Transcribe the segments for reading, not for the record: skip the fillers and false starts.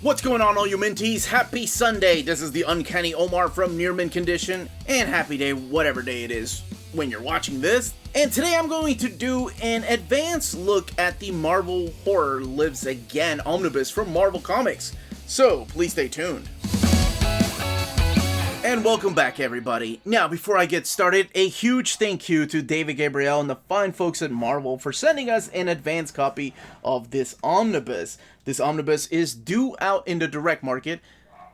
What's going on, all you Minties? Happy Sunday! This is the Uncanny Omar from Near Mint Condition, and happy day, whatever day it is when you're watching this. And today I'm going to do an advanced look at the Marvel Horror Lives Again Omnibus from Marvel Comics. So, please stay tuned. And welcome back, everybody. Now, before I get started, a huge thank you to David Gabriel and the fine folks at Marvel for sending us an advance copy of this omnibus. This omnibus is due out in the direct market,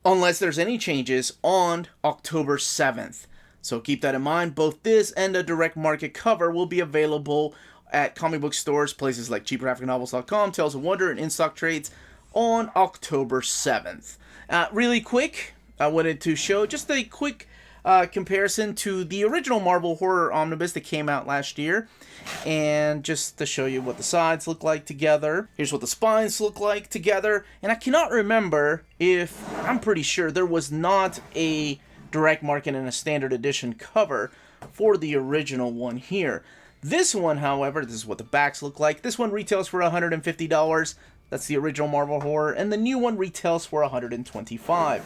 unless there's any changes, on October 7th. So keep that in mind. Both this and the direct market cover will be available at comic book stores, places like cheaperafricannovels.com, Tales of Wonder, and in-stock trades on October 7th. Really quick, I wanted to show just a quick comparison to the original Marvel Horror Omnibus that came out last year, and just to show you what the sides look like together. Here's what the spines look like together, and I cannot remember if, I'm pretty sure there was not a direct market and a standard edition cover for the original one here. This one, however, this is what the backs look like. This one retails for $150. That's the original Marvel Horror, and the new one retails for $125.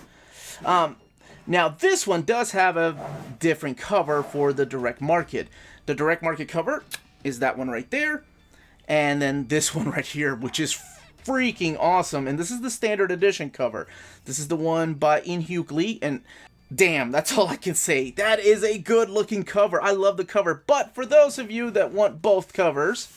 Now this one does have a different cover for the direct market. The direct market cover is that one right there, and then this one right here, which is freaking awesome. And this is the standard edition cover. This is the one by Ian Hughley, and damn, that's all I can say. That is a good looking cover. I love the cover. But for those of you that want both covers,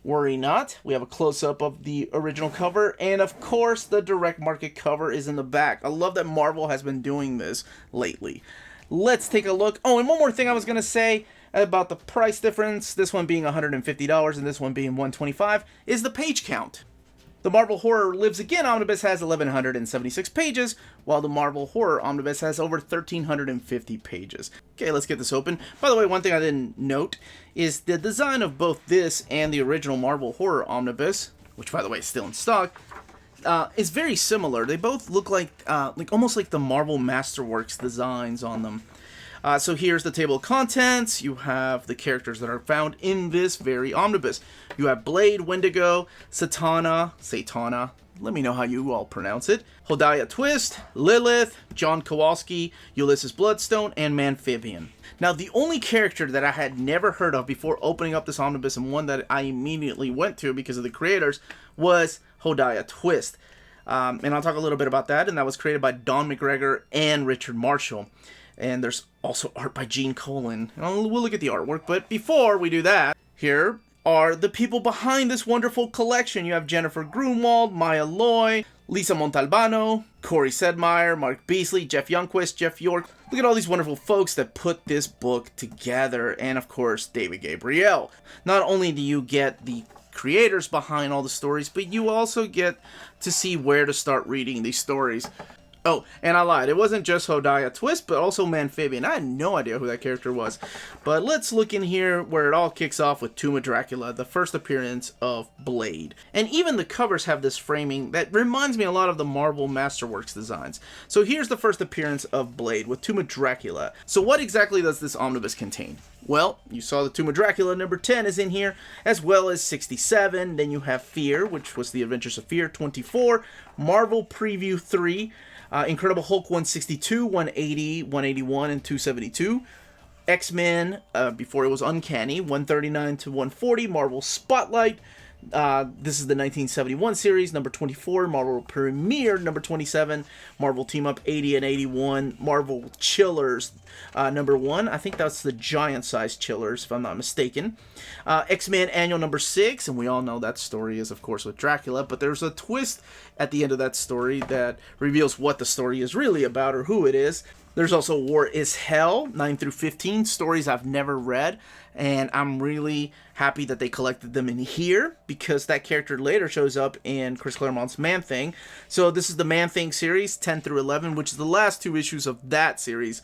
worry not. We have a close-up of the original cover, and of course the direct market cover is in the back. I love that Marvel has been doing this lately. Let's take a look. Oh, and one more thing I was going to say about the price difference, this one being $150 and this one being $125, is the page count. The Marvel Horror Lives Again Omnibus has 1,176 pages, while the Marvel Horror Omnibus has over 1,350 pages. Okay, let's get this open. By the way, one thing I didn't note is the design of both this and the original Marvel Horror Omnibus, which by the way is still in stock, is very similar. They both look like almost like the Marvel Masterworks designs on them. So here's the table of contents. You have the characters that are found in this very omnibus. You have Blade, Wendigo, Satana, let me know how you all pronounce it, Hodiah Twist, Lilith, John Kowalski, Ulysses Bloodstone, and Amphibian. Now, the only character that I had never heard of before opening up this omnibus, and one that I immediately went to because of the creators, was Hodiah Twist. And I'll talk a little bit about that, and that was created by Don McGregor and Richard Marshall. And there's also art by Gene Colan. We'll look at the artwork, but before we do that, here are the people behind this wonderful collection. You have Jennifer Grunwald, Maya Loy, Lisa Montalbano, Corey Sedmeyer, Mark Beasley, Jeff Youngquist, Jeff York. Look at all these wonderful folks that put this book together, and of course, David Gabriel. Not only do you get the creators behind all the stories, but you also get to see where to start reading these stories. Oh, and I lied. It wasn't just Hodiah Twist, but also Amphibian. I had no idea who that character was. But let's look in here where it all kicks off with Tomb of Dracula, the first appearance of Blade. And even the covers have this framing that reminds me a lot of the Marvel Masterworks designs. So here's the first appearance of Blade with Tomb of Dracula. So what exactly does this omnibus contain? Well, you saw the Tomb of Dracula number 10 is in here, as well as 67. Then you have Fear, which was the Adventures of Fear, 24. Marvel Preview 3. Incredible Hulk 162, 180, 181, and 272. X-Men, before it was Uncanny, 139 to 140. Marvel Spotlight. This is the 1971 series, number 24. Marvel Premiere, number 27. Marvel Team Up 80 and 81. Marvel Chillers, number 1. I think that's the giant-sized Chillers, if I'm not mistaken. X-Men Annual number 6, and we all know that story is, of course, with Dracula, but there's a twist at the end of that story that reveals what the story is really about or who it is. There's also War is Hell, 9 through 15, stories I've never read, and I'm really happy that they collected them in here, because that character later shows up in Chris Claremont's Man-Thing. So this is the Man-Thing series, 10 through 11, which is the last 2 issues of that series,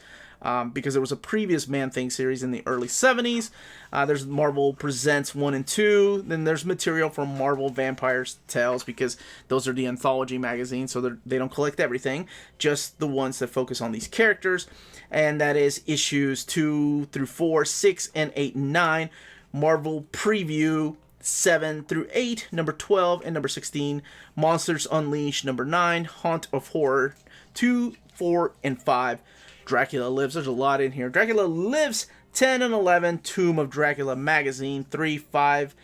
because there was a previous Man-Thing series in the early 70s. There's Marvel Presents 1 and 2. Then there's material from Marvel Vampire Tales, because those are the anthology magazines, so they don't collect everything, just the ones that focus on these characters. And that is issues 2 through 4, 6, and 8, and 9. Marvel Preview 7 through 8, number 12, and number 16. Monsters Unleashed, number 9. Haunt of Horror, 2, 4, and 5. Dracula Lives. There's a lot in here. Dracula Lives, 10 and 11. Tomb of Dracula Magazine, 3, 5,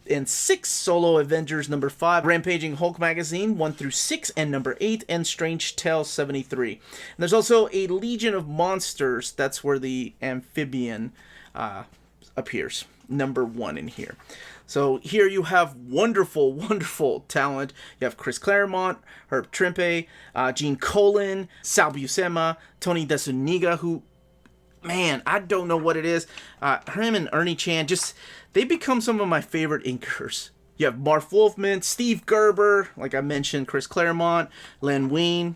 and 6. Solo Avengers, number 5. Rampaging Hulk Magazine, 1 through 6, and number 8. And Strange Tales, 73. And there's also a Legion of Monsters. That's where the amphibian appears. Number 1 in here. So here you have wonderful, wonderful talent. You have Chris Claremont, Herb Trimpe, Gene Colan, Sal Buscema, Tony DeZuniga, who, man, I don't know what it is. Him and Ernie Chan, they become some of my favorite inkers. You have Marv Wolfman, Steve Gerber, like I mentioned, Chris Claremont, Len Wein,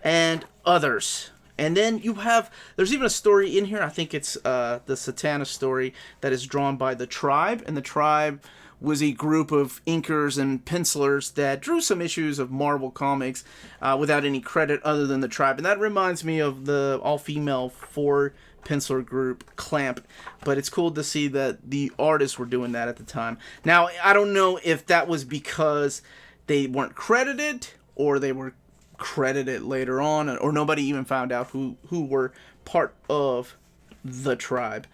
and others. And then you have, there's even a story in here, I think it's the Satana story, that is drawn by the Tribe. And the Tribe was a group of inkers and pencilers that drew some issues of Marvel Comics without any credit other than the Tribe. And that reminds me of the all-female 4-penciler group, Clamp. But it's cool to see that the artists were doing that at the time. Now, I don't know if that was because they weren't credited or they were credited later on, or nobody even found out who were part of the Tribe.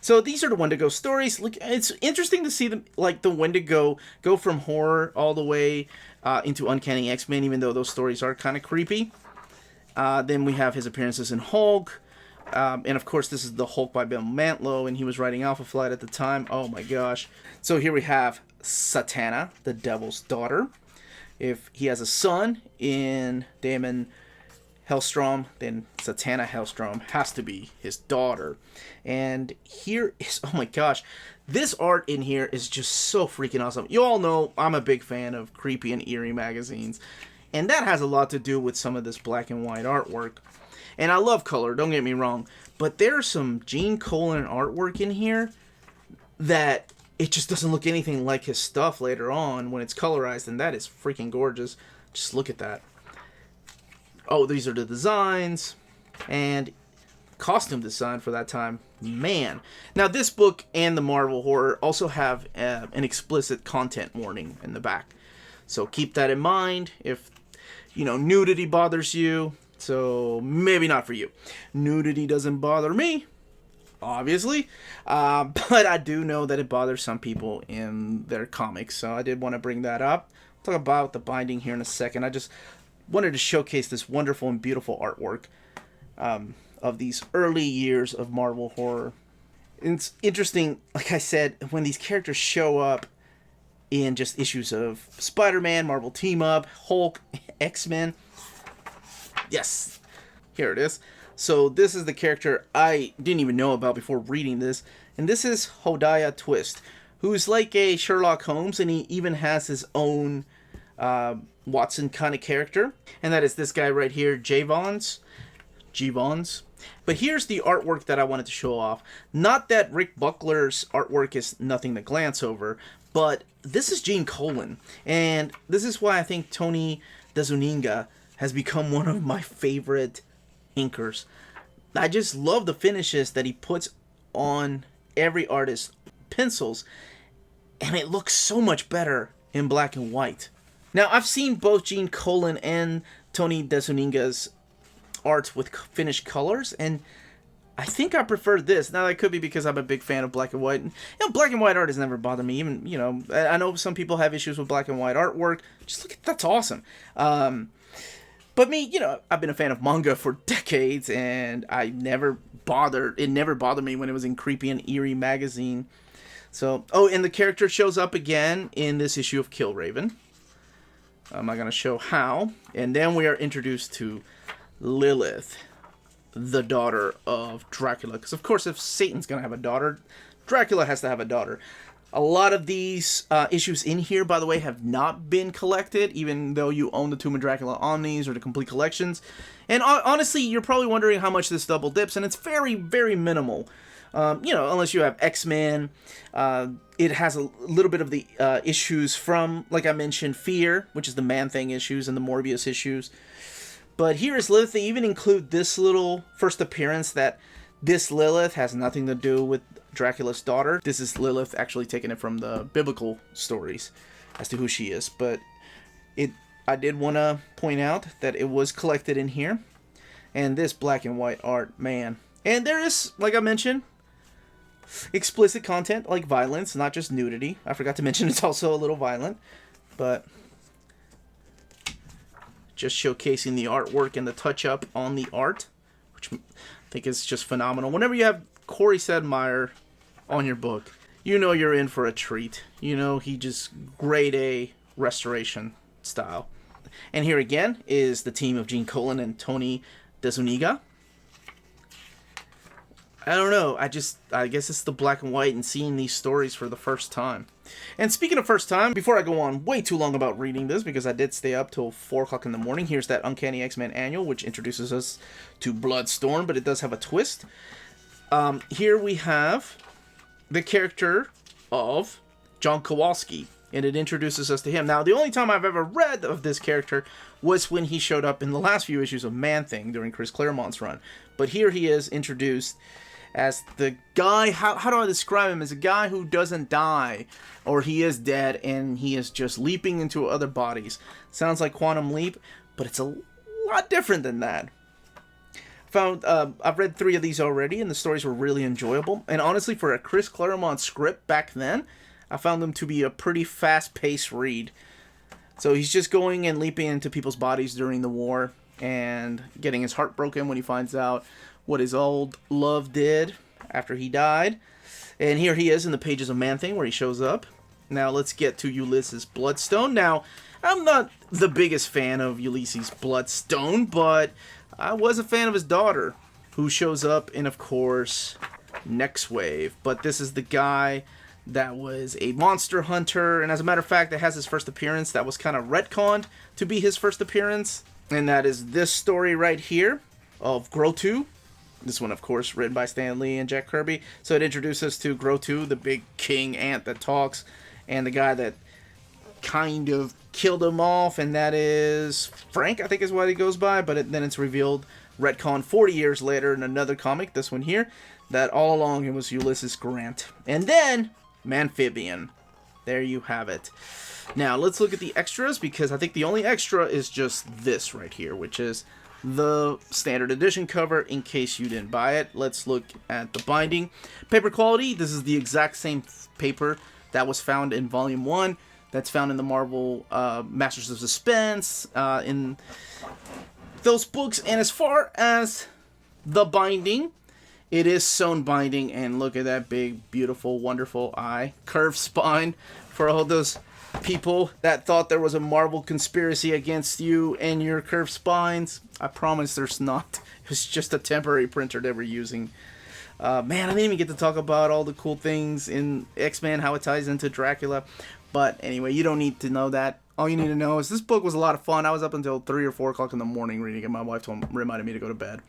So these are the Wendigo stories. Look, it's interesting to see them, like the Wendigo go from horror all the way into Uncanny X-Men, even though those stories are kind of creepy. Then we have his appearances in Hulk, and of course this is the Hulk by Bill Mantlo, and he was writing Alpha Flight at the time. Oh my gosh! So here we have Satana, the Devil's Daughter. If he has a son in Damon Hellstrom, then Satana Hellstrom has to be his daughter. And here is, oh my gosh, this art in here is just so freaking awesome. You all know I'm a big fan of creepy and eerie magazines, and that has a lot to do with some of this black and white artwork. And I love color, don't get me wrong, but there's some Gene Colan artwork in here that it just doesn't look anything like his stuff later on when it's colorized, and that is freaking gorgeous. Just look at that. Oh, these are the designs and costume design for that time. Man. Now, this book and the Marvel Horror also have an explicit content warning in the back. So keep that in mind if, nudity bothers you. So maybe not for you. Nudity doesn't bother me, obviously, but I do know that it bothers some people in their comics, so I did want to bring that up. I'll talk about the binding here in a second. I just wanted to showcase this wonderful and beautiful artwork of these early years of Marvel Horror. And it's interesting, like I said, when these characters show up in just issues of Spider-Man, Marvel Team Up, Hulk, X-Men. Yes, here it is. So this is the character I didn't even know about before reading this. And this is Hodiah Twist, who's like a Sherlock Holmes, and he even has his own Watson kind of character. And that is this guy right here, G-Vons. But here's the artwork that I wanted to show off. Not that Rick Buckler's artwork is nothing to glance over, but this is Gene Colan. And this is why I think Tony DeZuniga has become one of my favorite inkers. I just love the finishes that he puts on every artist's pencils, and it looks so much better in black and white. Now, I've seen both Gene Colan and Tony DeZuniga's art with finished colors, and I think I prefer this. Now, that could be because I'm a big fan of black and white. Black and white art has never bothered me. Even, I know some people have issues with black and white artwork. Just look at that's awesome. But me, I've been a fan of manga for decades, and it never bothered me when it was in Creepy and Eerie magazine. So, and the character shows up again in this issue of Killraven. I'm not going to show how. And then we are introduced to Lilith, the daughter of Dracula. Because, of course, if Satan's going to have a daughter, Dracula has to have a daughter. A lot of these issues in here, by the way, have not been collected, even though you own the Tomb of Dracula Omnis or the complete collections. And honestly, you're probably wondering how much this double dips, and it's very, very minimal. Unless you have X-Men. It has a little bit of the issues from, like I mentioned, Fear, which is the Man-Thing issues, and the Morbius issues. But here is Lilith. They even include this little first appearance that this Lilith has nothing to do with Dracula's daughter. This is Lilith, actually taking it from the biblical stories as to who she is. But I did want to point out that it was collected in here. And this black and white art, man. And there is, like I mentioned, explicit content like violence, not just nudity. I forgot to mention it's also a little violent. But just showcasing the artwork and the touch-up on the art, which I think is just phenomenal. Whenever you have Corey Sedmeyer on your book, you know you're in for a treat. You know he just grade A restoration style. And here again is the team of Gene Colan and Tony DeZuniga. I don't know. I guess it's the black and white and seeing these stories for the first time. And speaking of first time, before I go on way too long about reading this, because I did stay up till 4 o'clock in the morning, here's that Uncanny X-Men Annual, which introduces us to Bloodstone, but it does have a twist. Here we have the character of John Kowalski, and it introduces us to him. Now, the only time I've ever read of this character was when he showed up in the last few issues of Man-Thing during Chris Claremont's run. But here he is introduced as the guy, how do I describe him? As a guy who doesn't die, or he is dead, and he is just leaping into other bodies. Sounds like Quantum Leap, but it's a lot different than that. I've read 3 of these already, and the stories were really enjoyable. And honestly, for a Chris Claremont script back then, I found them to be a pretty fast-paced read. So he's just going and leaping into people's bodies during the war, and getting his heart broken when he finds out what his old love did after he died. And here he is in the pages of Man-Thing where he shows up. Now let's get to Ulysses Bloodstone. Now, I'm not the biggest fan of Ulysses Bloodstone, but I was a fan of his daughter, who shows up in, of course, Next Wave. But this is the guy that was a monster hunter, and as a matter of fact, that has his first appearance that was kind of retconned to be his first appearance. And that is this story right here of Grotu. This one, of course, written by Stan Lee and Jack Kirby. So it introduces us to Grotu, the big king ant that talks, and the guy that kind of killed him off, and that is Frank, I think is what he goes by. But then it's revealed, retcon 40 years later in another comic, this one here, that all along it was Ulysses Grant. And then Amphibian. There you have it. Now, let's look at the extras, because I think the only extra is just this right here, which is the standard edition cover, in case you didn't buy it. Let's look at the binding. Paper quality, this is the exact same paper that was found in Volume 1, that's found in the Marvel Masters of Suspense, in those books. And as far as the binding, it is sewn binding, and look at that big, beautiful, wonderful eye. Curved spine for all those people that thought there was a Marvel conspiracy against you and your curved spines. I promise there's not. It's just a temporary printer they were using. Man, I didn't even get to talk about all the cool things in X-Men, how it ties into Dracula. But anyway, you don't need to know that. All you need to know is this book was a lot of fun. I was up until 3 or 4 o'clock in the morning reading it. My wife reminded me to go to bed.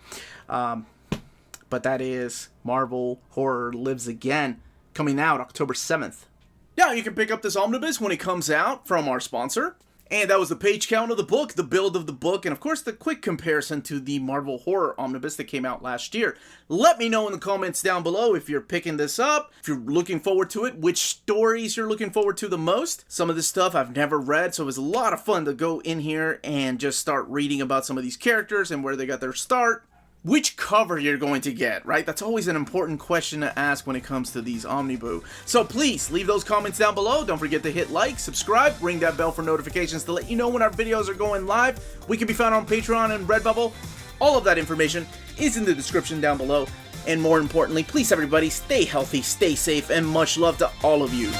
But that is Marvel Horror Lives Again, coming out October 7th. Now, you can pick up this omnibus when it comes out from our sponsor. And that was the page count of the book, the build of the book, and of course the quick comparison to the Marvel Horror Omnibus that came out last year. Let me know in the comments down below if you're picking this up, if you're looking forward to it, which stories you're looking forward to the most. Some of this stuff I've never read, so it was a lot of fun to go in here and just start reading about some of these characters and where they got their start. Which cover you're going to get, right? That's always an important question to ask when it comes to these Omnibus. So please, leave those comments down below. Don't forget to hit like, subscribe, ring that bell for notifications to let you know when our videos are going live. We can be found on Patreon and Redbubble. All of that information is in the description down below. And more importantly, please everybody, stay healthy, stay safe, and much love to all of you.